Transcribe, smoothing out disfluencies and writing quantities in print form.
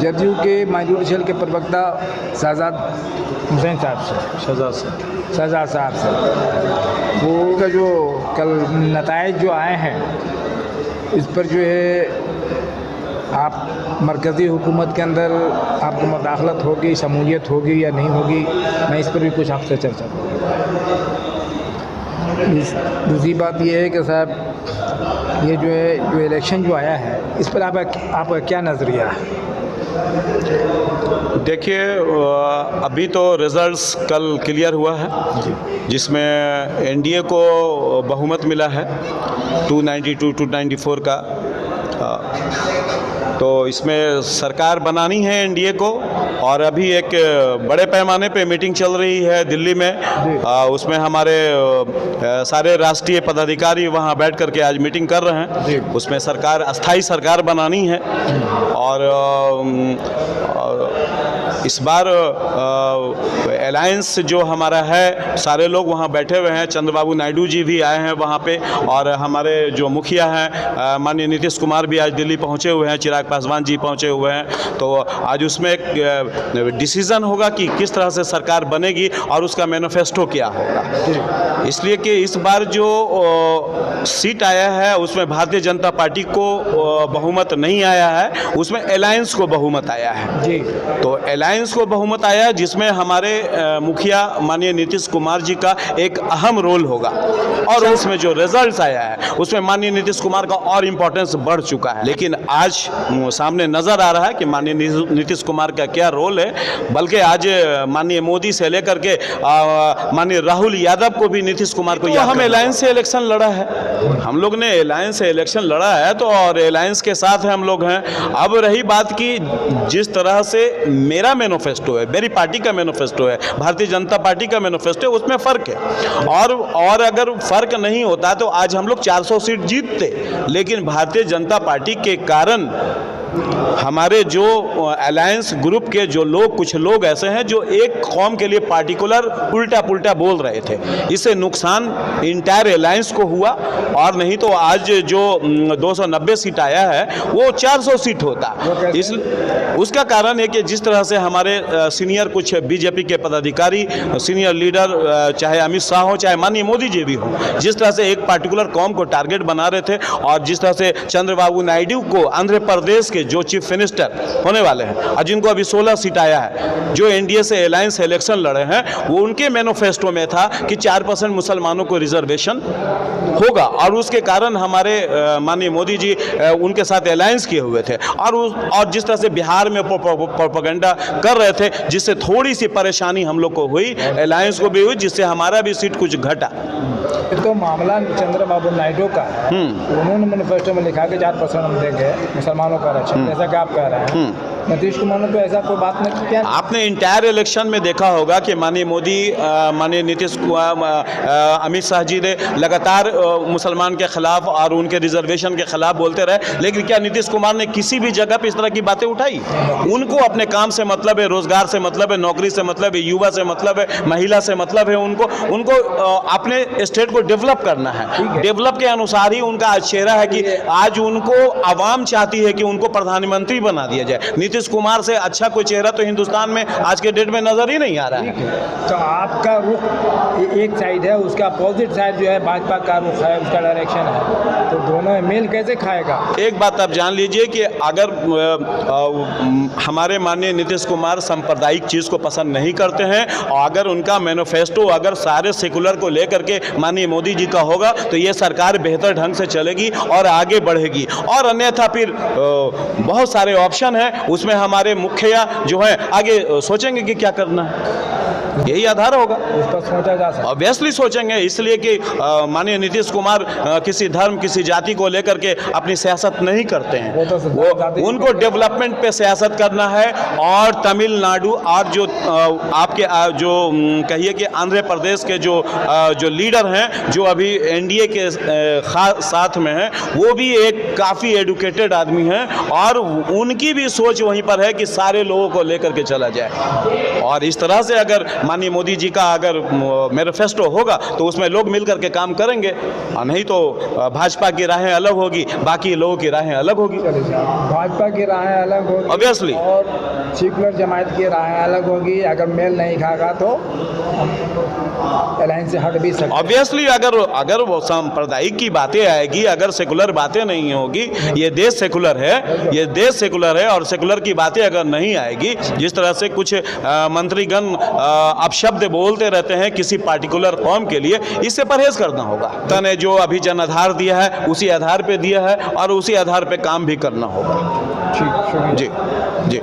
जदयू के minority cell के प्रवक्ता शहजाद हुसैन साहब से शहजाद साहब से वो का जो कल नताइज जो आए हैं इस पर जो है आप मरकज़ी हुकूमत के अंदर आपको मुदाखलत होगी, शमूलियत होगी या नहीं होगी, मैं इस पर भी कुछ आपसे चर्चा करूँ। दूसरी बात यह है कि साहब ये जो है जो इलेक्शन जो आया है इस पर आपका क्या नज़रिया है? देखिए, अभी तो रिज़ल्ट्स कल क्लियर हुआ है जिसमें एनडीए को बहुमत मिला है 292-294 का। तो इसमें सरकार बनानी है एनडीए को, और अभी एक बड़े पैमाने पे मीटिंग चल रही है दिल्ली में। उसमें हमारे सारे राष्ट्रीय पदाधिकारी वहां बैठ करके आज मीटिंग कर रहे हैं। उसमें सरकार, अस्थाई सरकार बनानी है। और इस बार अलायंस जो हमारा है, सारे लोग वहाँ बैठे हुए हैं। चंद्रबाबू नायडू जी भी आए हैं वहाँ पे, और हमारे जो मुखिया हैं माननीय नीतीश कुमार भी आज दिल्ली पहुँचे हुए हैं, चिराग पासवान जी पहुँचे हुए हैं। तो आज उसमें एक डिसीज़न होगा कि किस तरह से सरकार बनेगी और उसका मैनिफेस्टो क्या होगा। इसलिए कि इस बार जो सीट आया है उसमें भारतीय जनता पार्टी को बहुमत नहीं आया है, उसमें अलायंस को बहुमत आया है जी। तो अलायंस को बहुमत आया जिसमें हमारे मुखिया माननीय नीतीश कुमार जी का एक अहम रोल होगा, और उसमें जो रिजल्ट्स आया है उसमें माननीय नीतीश कुमार का और इम्पोर्टेंस बढ़ चुका है। लेकिन आज सामने नज़र आ रहा है कि माननीय नीतीश कुमार का क्या रोल है। बल्कि आज माननीय मोदी से लेकर के माननीय राहुल यादव को भी नीतीश कुमार को हम अलायंस से इलेक्शन लड़ा है, हम लोग ने अलायंस से इलेक्शन लड़ा है, तो और अलायंस के साथ हम लोग हैं। अब रही बात की जिस तरह से मेरा मैनिफेस्टो है, मेरी पार्टी का मैनिफेस्टो है, भारतीय जनता पार्टी का मैनिफेस्टो है, उसमें फ़र्क है। और अगर फ़र्क नहीं होता तो आज हम लोग 400 सीट जीतते। लेकिन भारतीय जनता पार्टी के कारण हमारे जो अलायंस ग्रुप के जो लोग, कुछ लोग ऐसे हैं जो एक कौम के लिए पार्टिकुलर उल्टा पुल्टा बोल रहे थे, इससे नुकसान इंटायर अलायंस को हुआ। और नहीं तो आज जो 290 सीट आया है वो 400 सीट होता। इस उसका कारण है कि जिस तरह से हमारे सीनियर कुछ बीजेपी के पदाधिकारी, सीनियर लीडर, चाहे अमित शाह हो चाहे माननीय मोदी जी भी हो, जिस तरह से एक पार्टिकुलर कौम को टारगेट बना रहे थे, और जिस तरह से चंद्रबाबू नायडू को आंध्र प्रदेश के जो चीफ मिनिस्टर होने वाले हैं और जिनको अभी 16 सीट आया है, जो एनडीए से अलायंस इलेक्शन लड़े हैं, वो उनके मैनिफेस्टो में था कि 4% मुसलमानों को रिजर्वेशन होगा, और उसके कारण हमारे माननीय मोदी जी उनके साथ अलायंस किए हुए थे। और जिस तरह से बिहार में प्रोपेगेंडा कर रहे थे, जिससे थोड़ी सी परेशानी हम लोग को हुई, अलायंस को भी हुई, जिससे हमारा भी सीट कुछ घटा। तो मामला चंद्रबाबू नायडू का, उन्होंने मैनिफेस्टो में लिखा कि 4% हम देंगे मुसलमानों का आरक्षण, जैसा कि आप कह रहे हैं। नीतीश कुमार ने तो ऐसा कोई बात नहीं किया। आपने इंटायर इलेक्शन में देखा होगा कि माननीय मोदी, माननीय नीतीश कुमार, अमित शाह जी ने लगातार मुसलमान के खिलाफ और उनके रिजर्वेशन के खिलाफ बोलते रहे। लेकिन क्या नीतीश कुमार ने किसी भी जगह पे इस तरह की बातें उठाई? उनको अपने काम से मतलब है, रोजगार से मतलब है, नौकरी से मतलब है, युवा से मतलब है, महिला से मतलब है। उनको अपने स्टेट को डेवलप करना है। डेवलप के अनुसार ही उनका चेहरा है कि आज उनको आवाम चाहती है कि उनको प्रधानमंत्री बना दिया जाए। नीतीश कुमार से अच्छा कोई चेहरा तो हिंदुस्तान में आज के डेट में नजर ही नहीं आ रहा है। तो आपका रुख एक साइड है, उसका अपोजिट साइड जो है भाजपा का रुख है, उसका डायरेक्शन है, तो दोनों में मेल कैसे खाएगा? एक बात आप जान लीजिए कि अगर हमारे माननीय नीतीश कुमार सांप्रदायिक चीज़ को पसंद नहीं करते हैं, और अगर उनका मैनिफेस्टो अगर सारे सेकुलर को लेकर के माननीय मोदी जी का होगा, तो ये सरकार बेहतर ढंग से चलेगी और आगे बढ़ेगी। और अन्यथा फिर बहुत सारे ऑप्शन हैं, उसमें हमारे मुखिया जो है आगे सोचेंगे कि क्या करना है, यही आधार होगा। उस पर सोचा जा सकता, ऑब्वियसली सोचेंगे। इसलिए कि माननीय नीतीश कुमार किसी धर्म, किसी जाति को लेकर के अपनी सियासत नहीं करते हैं। वो उनको डेवलपमेंट पे सियासत करना है। और तमिलनाडु और जो आपके जो कहिए कि आंध्र प्रदेश के जो लीडर हैं, जो अभी एनडीए के साथ में हैं, वो भी एक काफ़ी एडुकेटेड आदमी हैं, और उनकी भी सोच वहीं पर है कि सारे लोगों को लेकर के चला जाए। और इस तरह से अगर माननीय मोदी जी का अगर मैनिफेस्टो होगा तो उसमें लोग मिल करके काम करेंगे, और नहीं तो भाजपा की राहें अलग होगी, बाकी लोगों की राहें अलग होगी। भाजपा की राहें अलग होगी Obviously. और सेकुलर जमात की राहें अलग होगी। अगर मेल नहीं खाएगा तो लाइन से हट भी सकते हैं। ऑब्वियसली अगर वो सांप्रदायिक की बातें आएगी, अगर सेकुलर बातें नहीं होगी, ये देश सेकुलर है, ये देश सेकुलर है, और सेकुलर की बातें अगर नहीं आएगी, जिस तरह से कुछ मंत्रीगण अपशब्द बोलते रहते हैं किसी पार्टिकुलर कौम के लिए, इससे परहेज करना होगा। जनता ने जो अभी जन आधार दिया है उसी आधार पे दिया है और उसी आधार पे काम भी करना होगा। ठीक, शुक्रिया। जी जी।